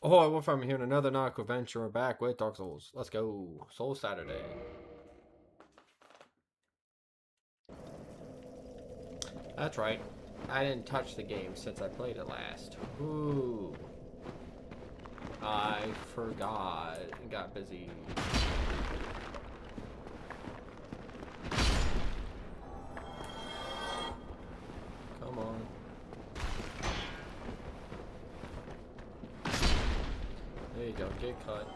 Oh, Wolfadmiral here in another nautical adventure. We're back with Dark Souls. Let's go. Soul Saturday. That's right. I didn't touch the game since I played it last. Ooh. I forgot. Got busy. Come on. There you go. Get cut.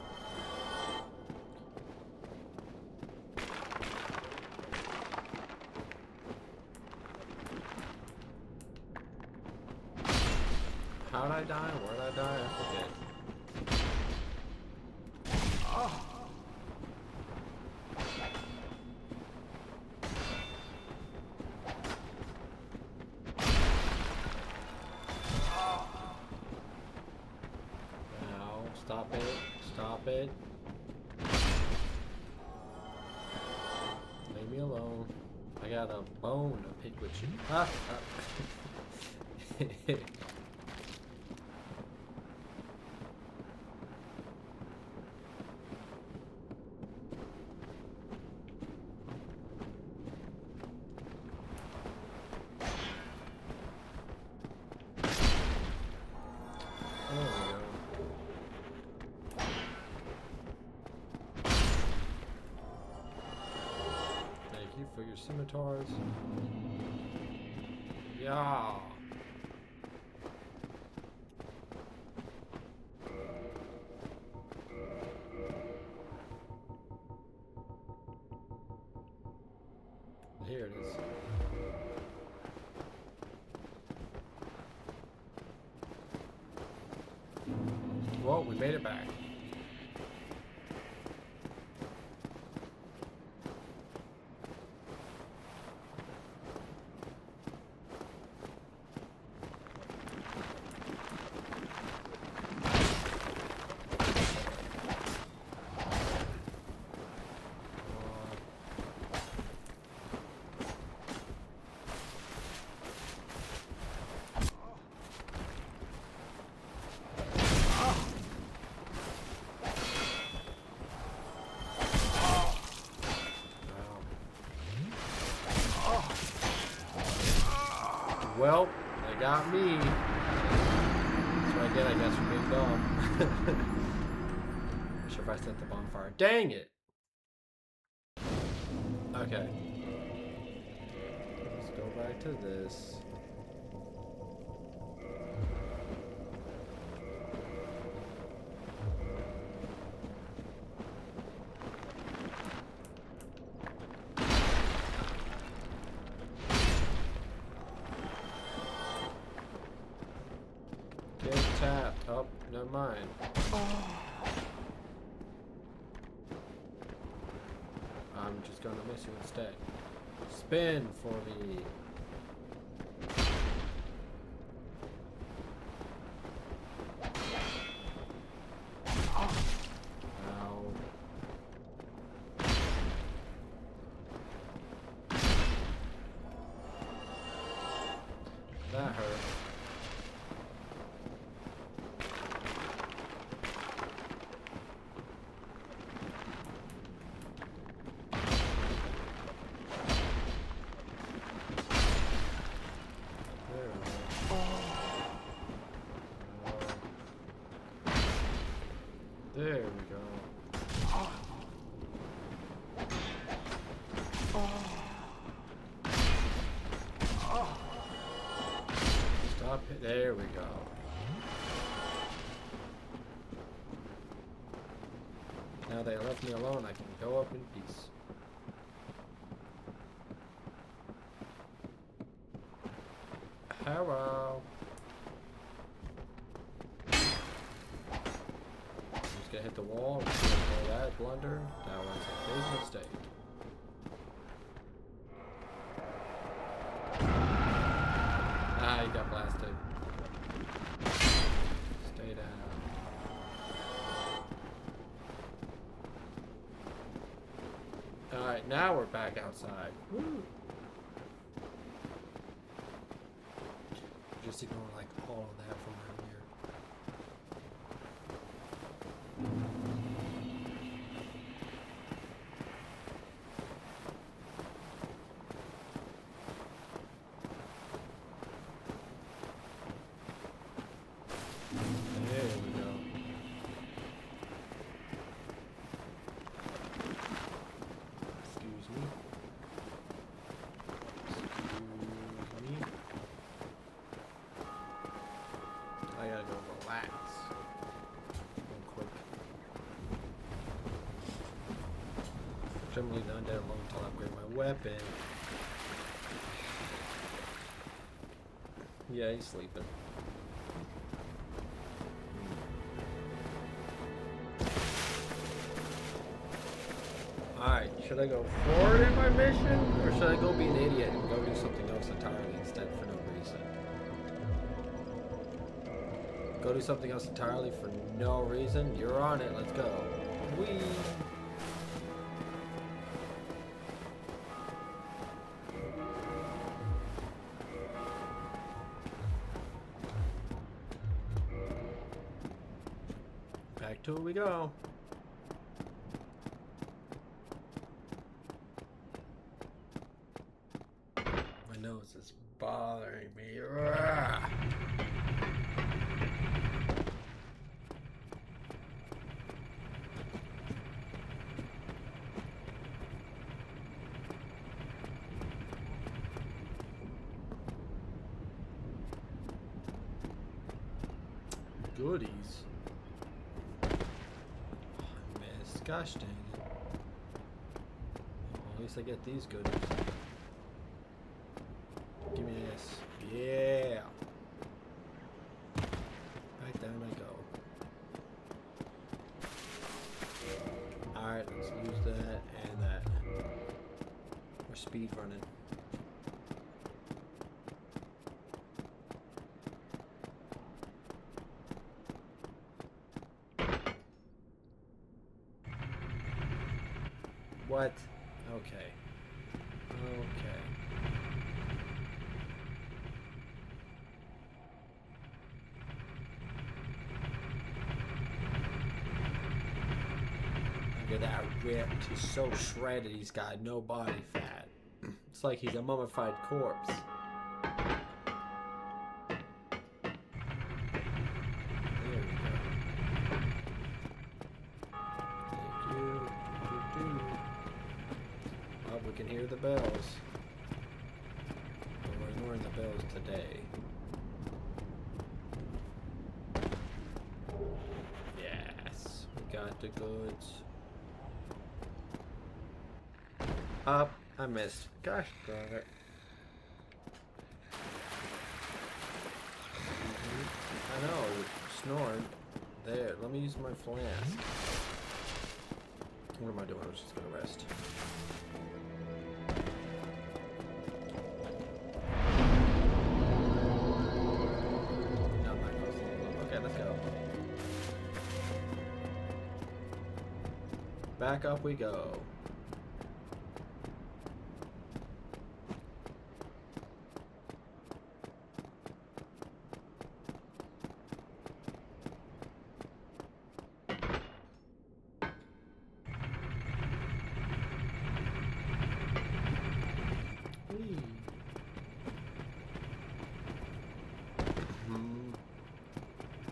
How'd I die? Where'd I die? I forget. Now, stop it. Stop it. Leave me alone. I got a bone to pick with you. Ah, ah. There we go. Thank you for your scimitars. Yeah. Here it is. Well, we made it back. Well, they got me. That's what I get, I guess, for being dumb. Not sure if I set the bonfire. Dang it! Okay. Let's go back to this. Get tapped. Oh, never mind. I'm just gonna miss you instead. Spin for me. Ow. That hurt. There we go. Stop it. There we go. Now they left me alone, I can go up in peace. Hello. Just gonna hit the wall. All that blunder. That was a big mistake. Ah, you got blasted. Stay down. Alright, now we're back outside. Woo. Just ignoring like all of that from earlier. I'm gonna leave the undead alone until I upgrade my weapon. Yeah, he's sleeping. Alright, should I go forward in my mission? Or should I go be an idiot and go do something else entirely instead for no reason? Go do something else entirely for no reason? You're on it, let's go. Whee! Back to it we go. My nose is bothering me. Rah! Goodies. Gosh dang it. Well, at least I get these goodies. Give me this. Yeah. Back down I go. Alright, let's use that and that. We're speed running. What? Okay. Okay. Look at that ripped. He's so shredded, he's got no body fat. It's like he's a mummified corpse. There we go. Thank you. Oh, we can hear the bells. But we're ignoring the bells today. Yes, we got the goods. Up, I missed. Gosh darn it. I know, snoring. There, let me use my flask. What am I doing? I was just gonna rest. No, I'm not close to the okay, let's go. Back up we go.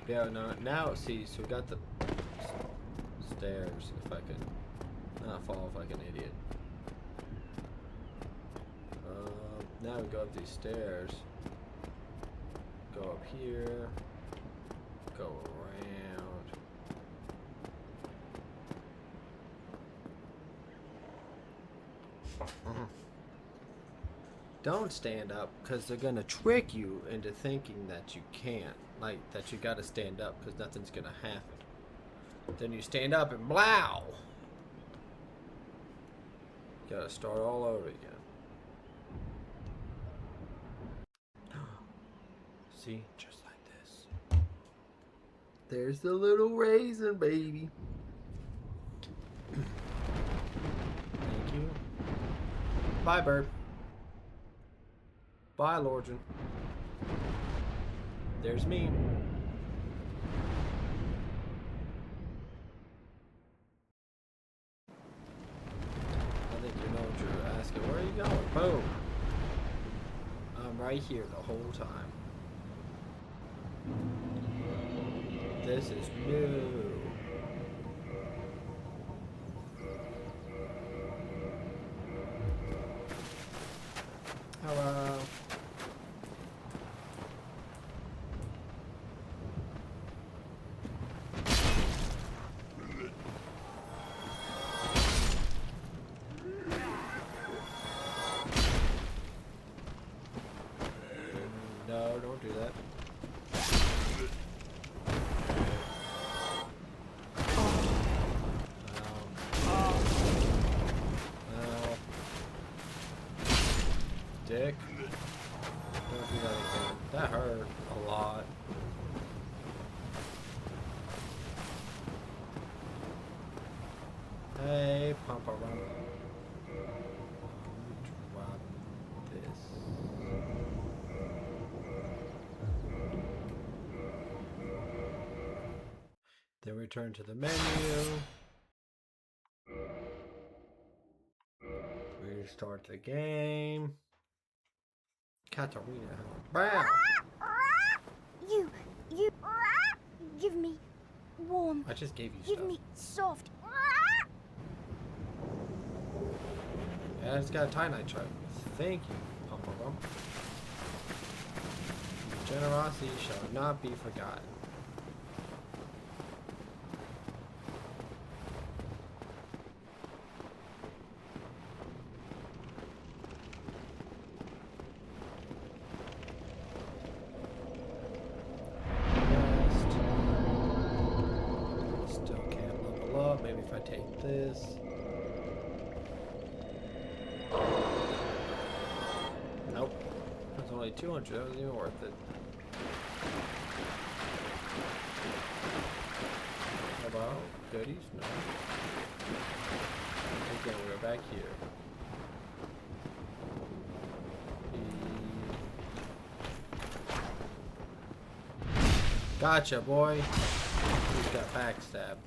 Yeah, no, now, see, so we got the stairs, if I could not fall off like an idiot. Now we go up these stairs, go up here, go around. Don't stand up, because they're going to trick you into thinking that you can't. Like, that you got to stand up, because nothing's going to happen. Then you stand up and blow! You got to start all over again. See? Just like this. There's the little raisin, baby. Thank you. Bye, bird. Bye, Lordran. There's me. I think you know what you're asking. Where are you going? Boom. I'm right here the whole time. This is new. Hello. dick. Don't do that again. That hurt a lot. Hey, pump around. Drop this. Then return to the menu. Restart the game. Katarina. Bam! You give me warm. I just gave you Give stuff. me soft. Yeah, it's got a tie-night truck. Thank you, Pump. Generosity shall not be forgotten. Still can't level up. Maybe if I take this. Nope. That's only 200. That wasn't even worth it. How about goodies? No. Again, we're back here. Gotcha, boy. He's got backstab.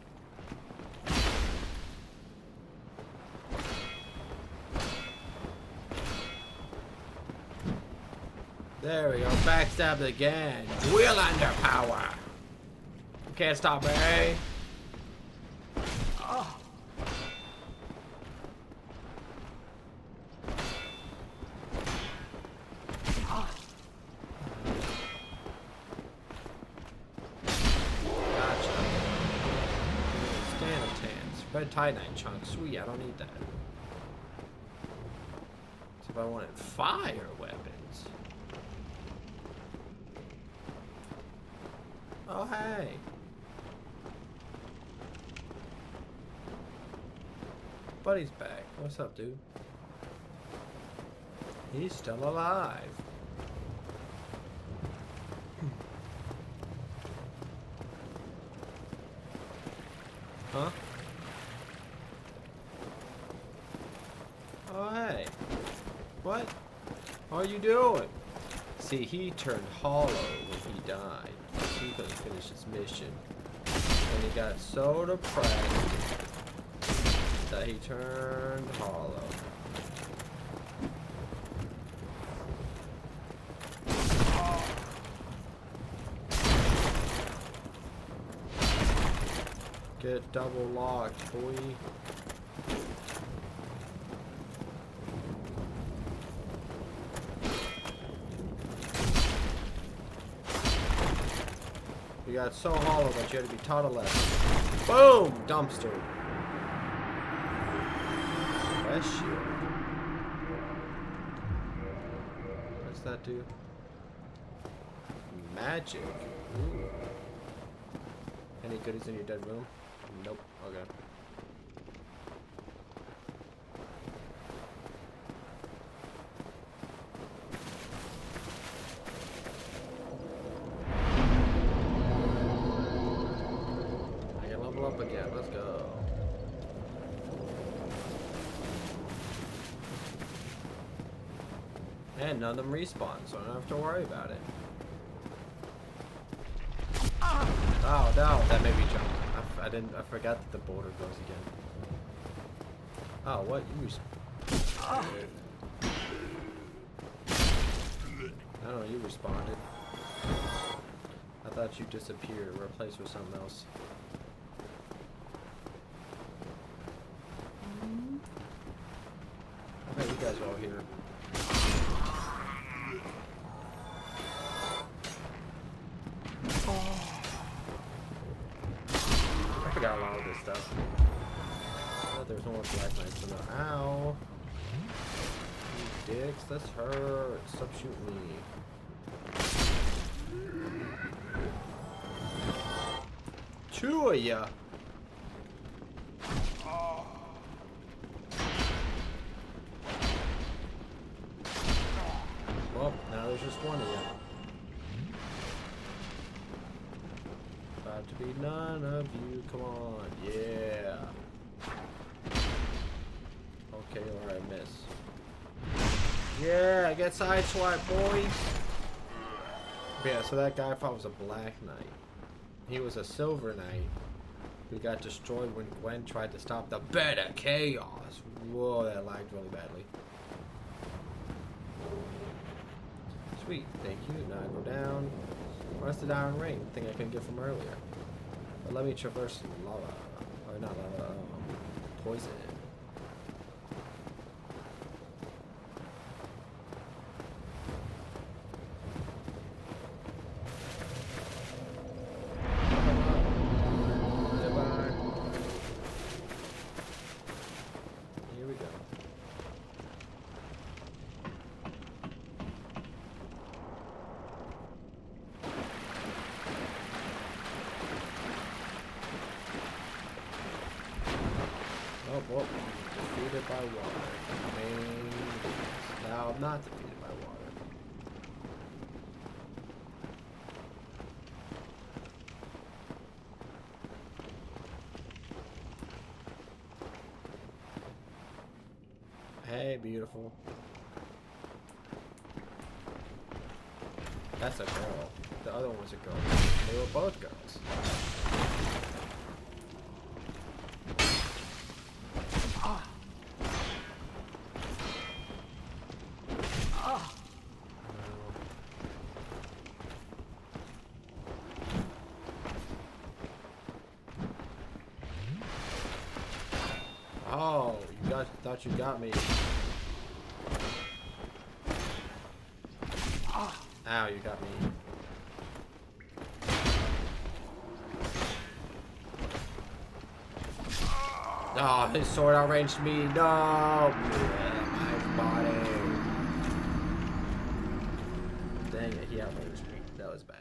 There we go. Backstabbed again. Wheel under power. You can't stop me. Oh. Gotcha. Stanitans. Red tie-night chunk. Sweet. I don't need that. So if I wanted fire weapons. Oh, hey. Buddy's back. What's up, dude? He's still alive. Huh? Oh, hey. What? How are you doing? See, he turned hollow when he died. He couldn't finish his mission. And he got so depressed that he turned hollow. Get double locked, boy. You got so hollow that you had to be taught a lesson. Boom! Dumpster. Bless you. What's that do? Magic. Ooh. Any goodies in your dead room? Nope. Okay. Up again. Let's go. And none of them respawn, so I don't have to worry about it. Oh no, that made me jump. I forgot that the border goes again. Oh, what? You I don't know, you responded. I thought you disappeared, replaced with something else. Okay, you guys are all here. I forgot a lot of this stuff. Oh, there's no more black knights in the ow. You dicks, this hurts. Stop shooting me. Two of ya. there's just one of you. About to be none of you. Come on. Yeah. Okay, alright, miss. Yeah, I get sideswiped, boys. Yeah, so that guy I thought was a black knight. He was a silver knight who got destroyed when Gwen tried to stop the bed of chaos. Whoa, that lagged really badly. Sweet, thank you. Now I go down. Where's the diamond ring? Thing I couldn't get from earlier. But let me traverse lava. Or not lava, poison. Here we go. Oh, well, defeated by water. Now I'm not defeated by water. Hey, beautiful. That's a girl. The other one was a girl. They were both girls. Oh, you guys thought you got me. Ow, you got me. Oh, his sword outranged me. No! My body. Dang it, he outranged me. That was bad.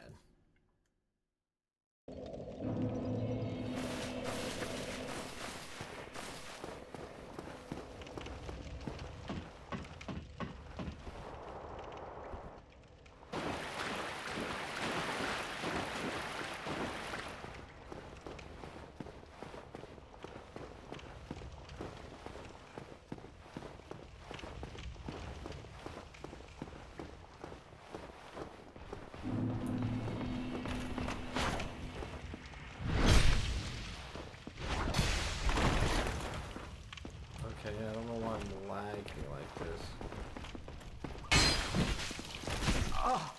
Okay, I don't know why I'm lagging like this. Oh.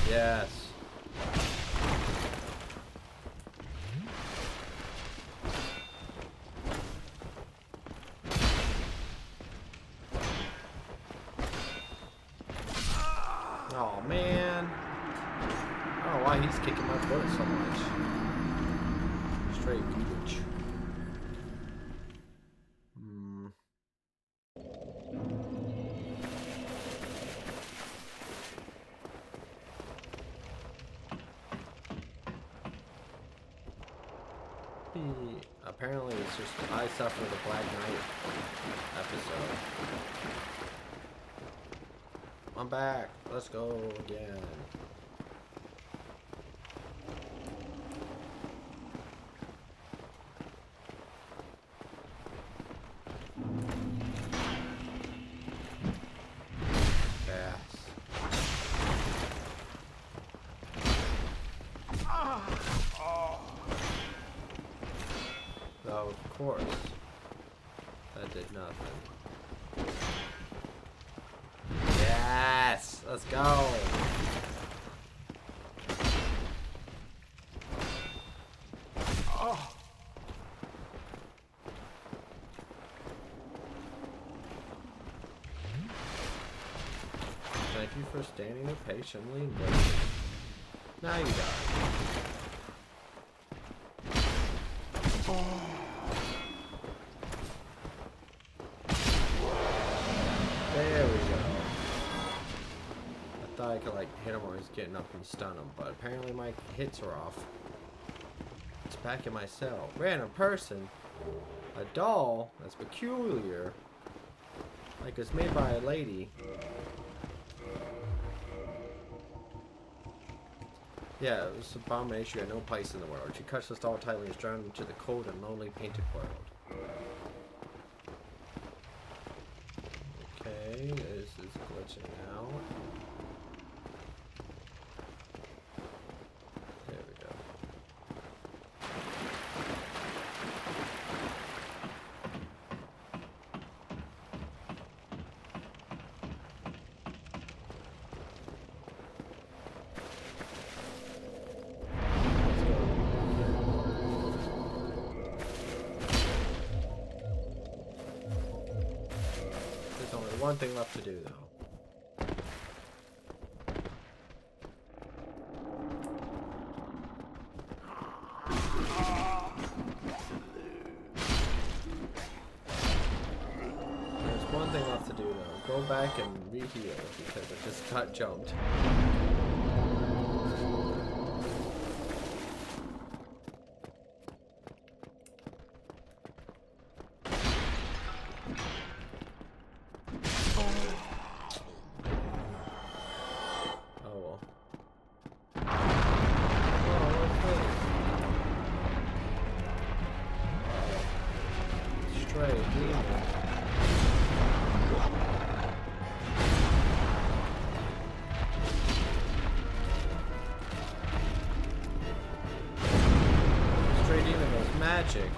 Yes. Oh man. I don't know why he's kicking my butt so much. Straight garbage. Apparently it's just I suffer the Black Knight episode. I'm back. Let's go again. Oh, of course. That did nothing. Yes! Let's go! Oh. Thank you for standing there patiently and waiting. Now you got it. There we go. I thought I could like hit him while he's getting up and stun him, but apparently my hits are off. It's back in my cell. Random person. A doll that's peculiar. Like it's made by a lady. Yeah, it was an abomination. Had no place in the world. She cuts the doll tightly and is drawn into the cold and lonely painted world. Okay, this is glitching out. There we go. There's only one thing left to do, though. There's one thing left to do, though. Go back and re-heal, because I just got jumped. Magic.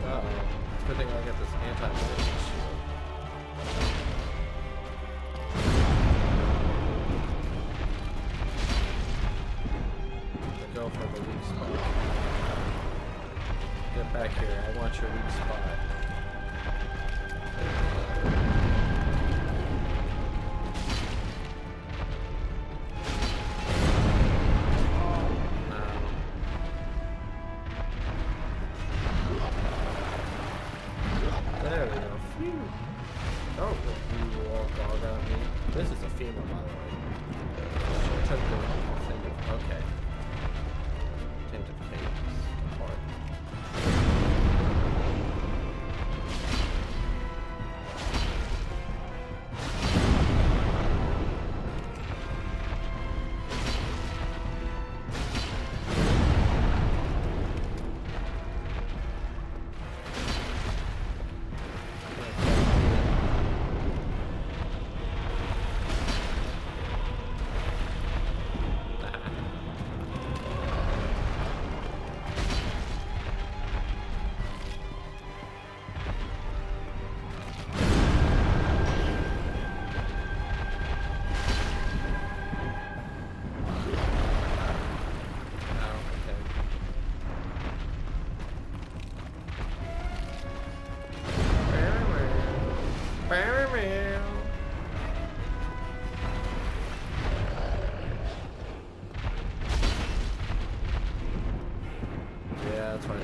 Uh-oh. Good thing I get this anti-magic shield. Go for the weak spot. Get back here. I want your weak spot. There we go. Phew. Oh, you all dog on me. This is a female, by the way. She took the thing. Okay. Tainted caves apart. Yeah, that's right.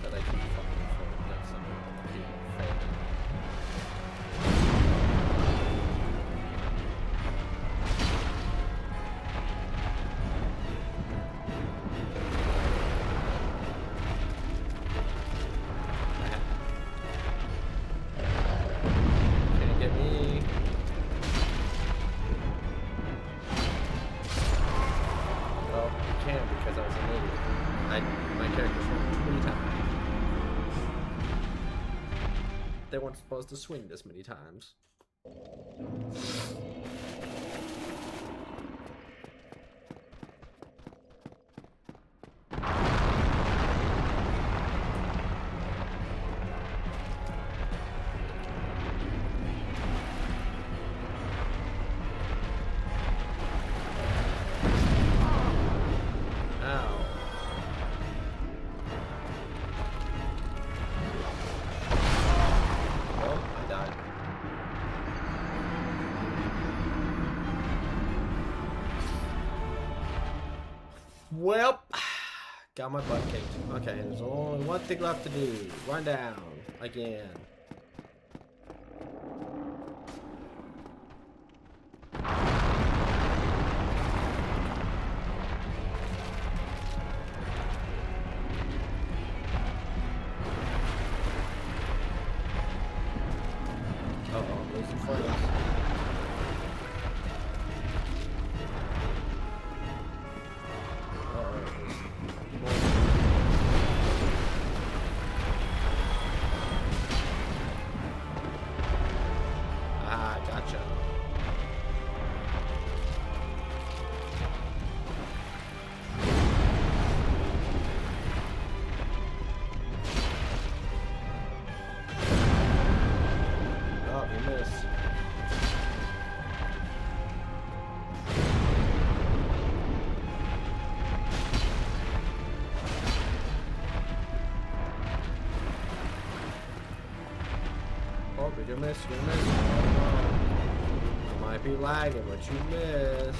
That I keep fucking for. That's something I keep failing. Can't get me. Well, you can because I was an idiot. My character's rolled 3 times. They weren't supposed to swing this many times. Well, got my butt kicked. Okay, there's only one thing left to do. Run down again. Nope, you're gonna miss. You're gonna miss. I might be lagging, but you missed.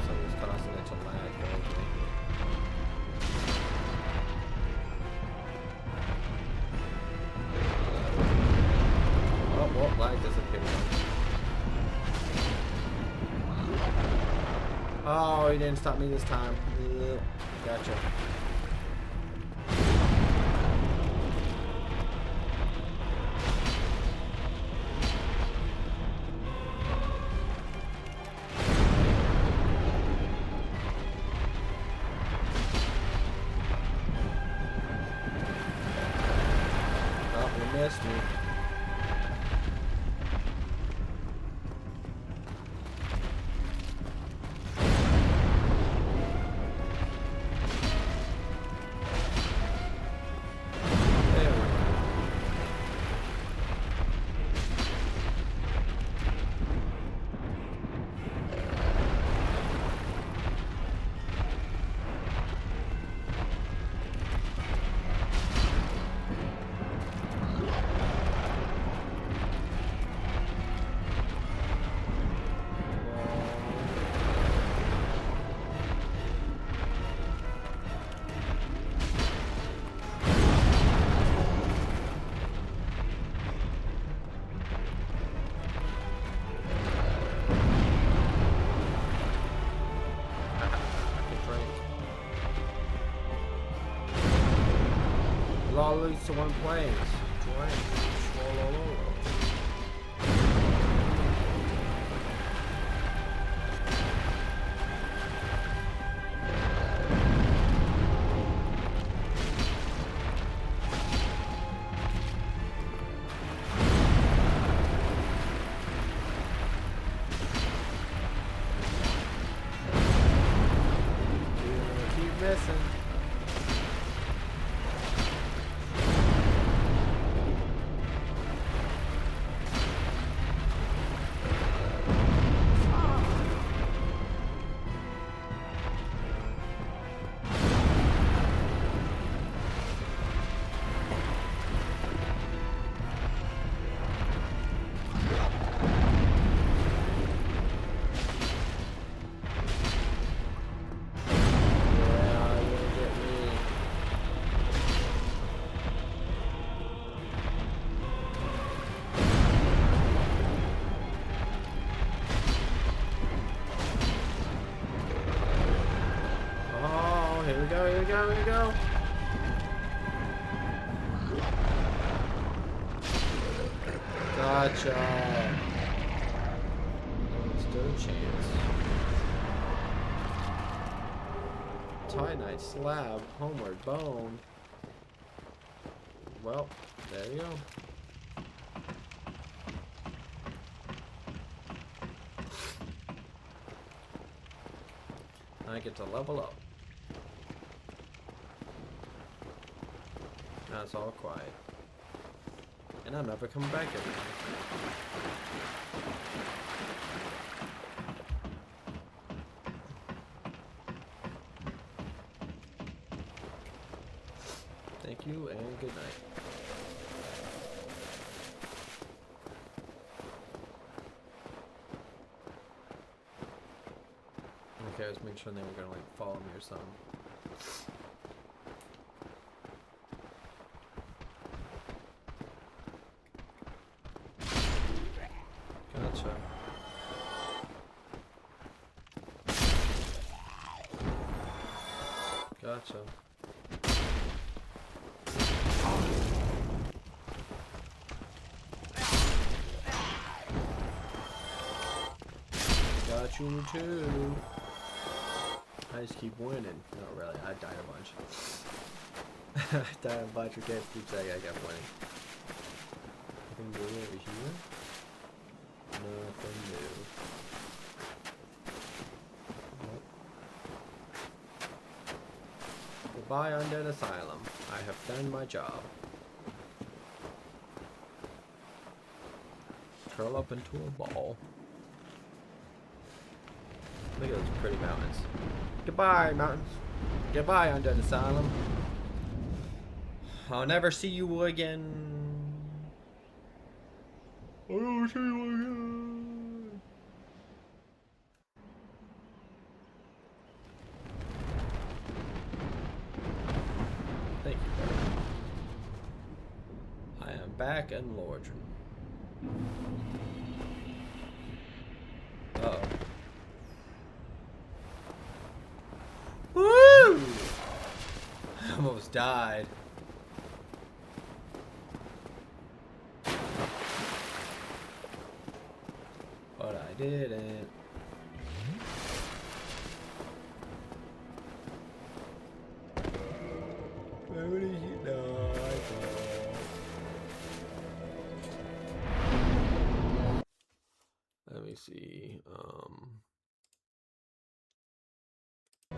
Something's causing it to lag. Oh, well, lag disappeared. Oh, he didn't stop me this time. Ugh, gotcha. Oh, you missed me. It all leads to one place. Keep missing. Here we go, here we go, here we go. Gotcha. Still a chance. Titanite slab, homeward bone. Well, there you go. I get to level up. Now it's all quiet. And I'm never coming back again. Thank you and good night. Okay, I was making sure they were gonna like follow me or something. Gotcha. Gotcha. Got you too. I just keep winning. Not really. I died a bunch. I died a bunch. We can't keep saying I kept winning. Anything new over here? Nothing new. Nope. Goodbye, undead asylum. I have done my job. Curl up into a ball. Look at those pretty mountains. Goodbye, mountains. Goodbye, undead asylum. I'll never see you again. I'll never see you again. Thank you, buddy. I am back in Lordran. Uh-oh. Woo! I almost died. But I didn't. Where did you die? Let me see.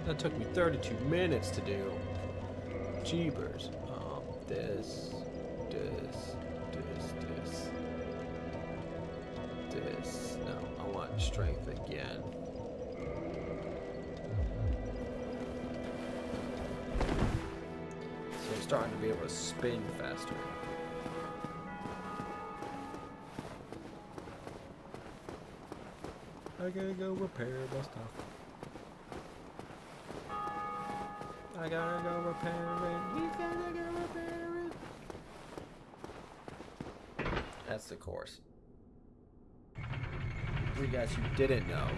That took me 32 minutes to do. Jeebers. This. No, I want strength again. So I'm starting to be able to spin faster. I gotta go repair my stuff. I gotta go repair it. He's gotta go repair it. That's the course. For you guys who didn't know.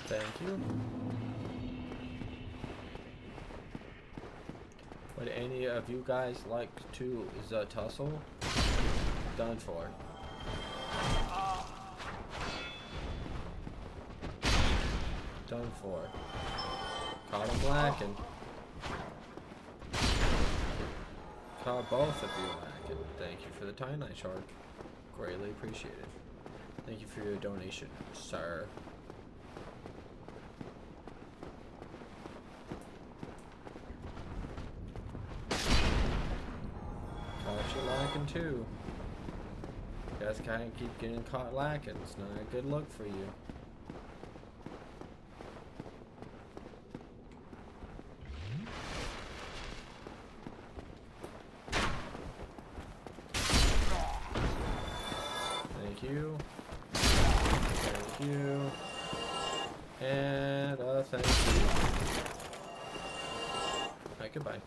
Thank you. Would any of you guys like to tussle? Done for. Done for. Caught him lacking. Caught both of you lacking. Thank you for the tie-night shark. Greatly appreciated. Thank you for your donation, sir. Caught you lacking too. You guys kind of keep getting caught lacking. It's not a good look for you. Thank you. Thank you. And thank you. Alright, goodbye.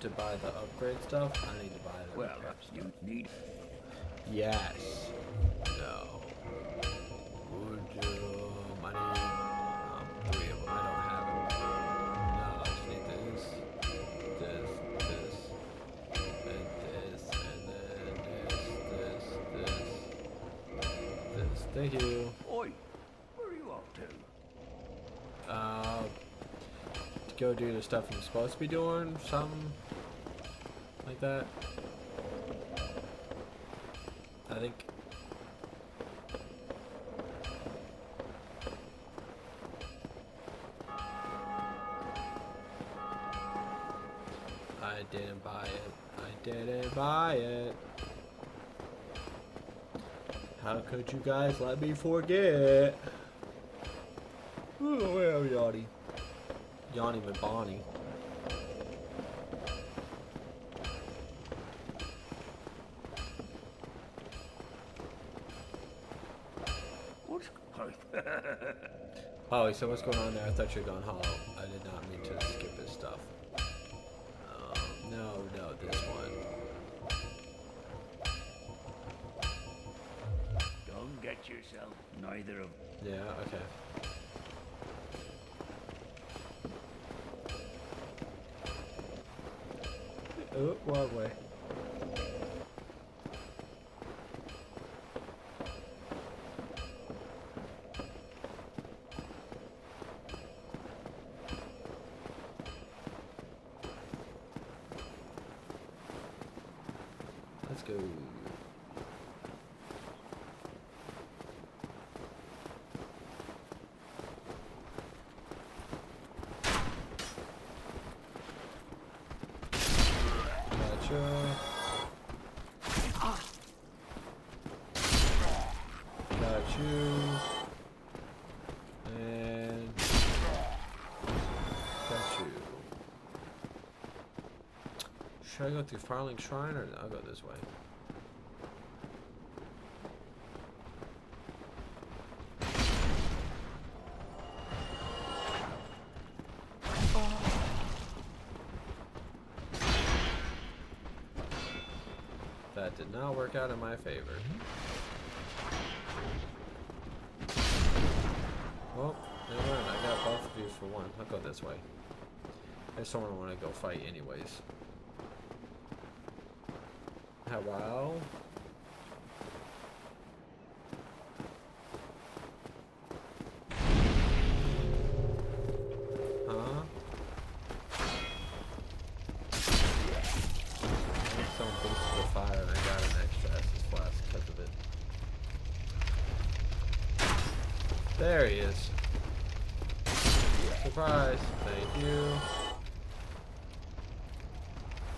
To buy the upgrade stuff, I need to buy the repair stuff. You need. Yes. No. Would you? I need 3 of them. I don't have them. No, I just need this, and this, and then this. Thank you. Oi, where are you off to? To go do the stuff I'm supposed to be doing, something like that. I think. I didn't buy it. I didn't buy it. How could you guys let me forget? Oh, well, Yanni. Yanni Mabani. What's Oh, he said, what's going on there? I thought you were going hollow. I did not mean to skip his stuff. No, this one. yourself. Neither of Yeah, okay. Oh, what way? Let's go. Gotcha. Got you. And got you. Should I go through Farling Shrine or I'll go this way? That did not work out in my favor. Well, never mind. I got both of you for one. I'll go this way. I just don't want to go fight anyways. Hello? Huh? Someone boosted the fire and I got an extra Estus flask because of it. There he is. Surprise. Thank you.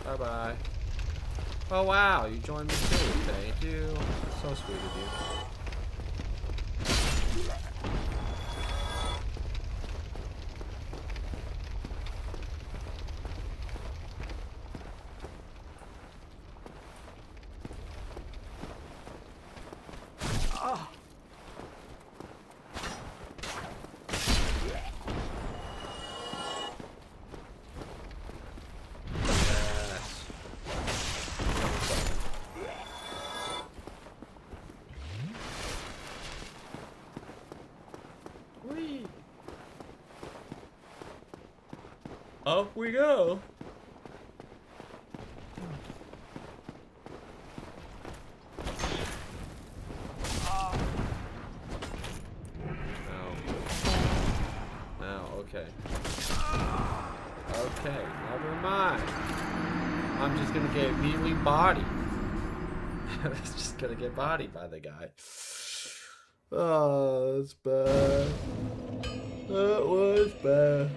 Bye bye. Oh wow, you joined me too. Thank you. So sweet of you. Whee! Up we go. Now, okay. Okay, never mind. I'm just gonna get immediately bodied. I was just gonna get bodied by the guy. Oh, that's bad. That was bad.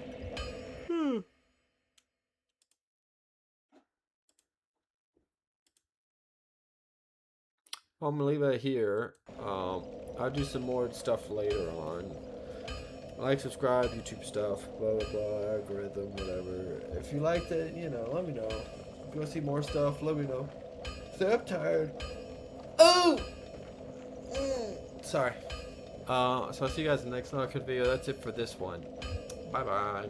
Well, I'm gonna leave it here. I'll do some more stuff later on. Like, subscribe, YouTube stuff, blah blah blah, algorithm, whatever. If you liked it, you know, let me know. If you want to see more stuff, let me know. Say I'm tired. Oh! Sorry. So I'll see you guys in the next Knocked video. That's it for this one. Bye bye.